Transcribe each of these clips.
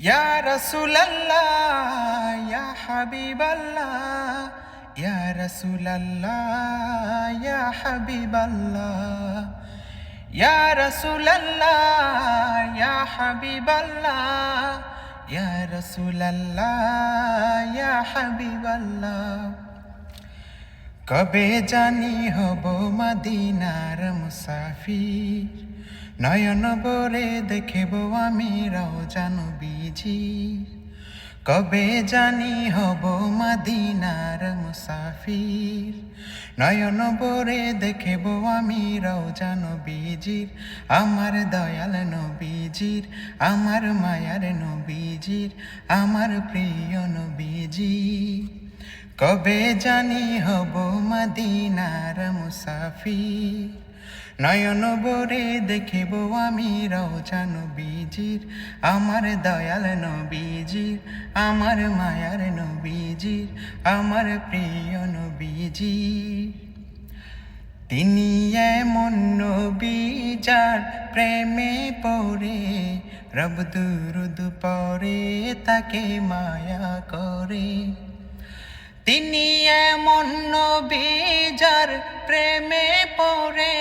ইয়া রাসূলাল্লাহ ইয়া হাবিবাল্লাহ ইয়া রাসূলাল্লাহ ইয়া হাবিবাল্লাহ ইয়া রাসূলাল্লাহ ইয়া হাবিবাল্লাহ ইয়া রাসূলাল্লাহ ইয়া হাবিবাল্লাহ কবে জানি হব মদিনার মুসাফির নয়ন ভরে দেখব আমি রওজা নবীজির কবে জানি হব মদিনার মুসাফির নয়ন ভরে দেখব আমি রওজা নবীজির আমার দয়াল নবীজির আমার মায়ার নবীজির আমার প্রিয় নবীজির কবে জানি হব মদিনার মুসাফির নয়ন ভরে দেখিব আমি রওজা নবীজির আমার দয়াল নবীজির আমার মায়ার নবীজির আমার প্রিয় নবীজির তিনি এমন নবী যার প্রেমে পড়ে রব দুরুদ পড়ে তাকে মায়া করে তিনি এমন নবী যার প্রেমে পড়ে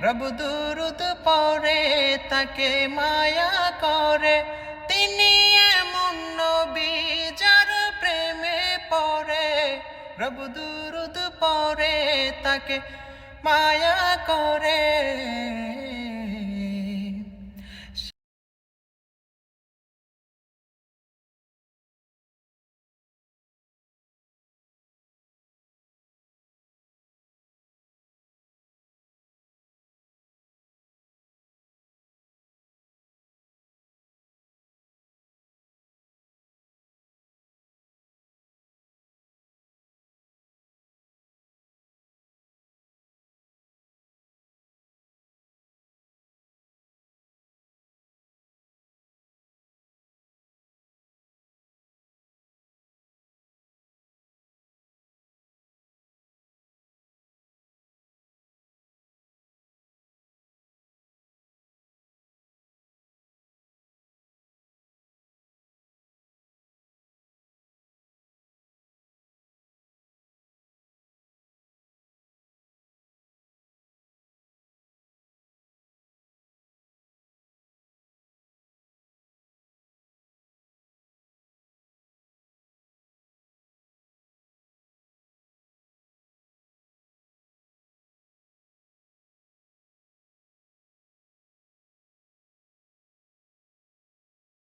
রব দুরুদ পড়ে তাকে মায়া করে তিনি এমন নবী যার প্রেমে পড়ে রব দুরুদ পড়ে তাকে মায়া করে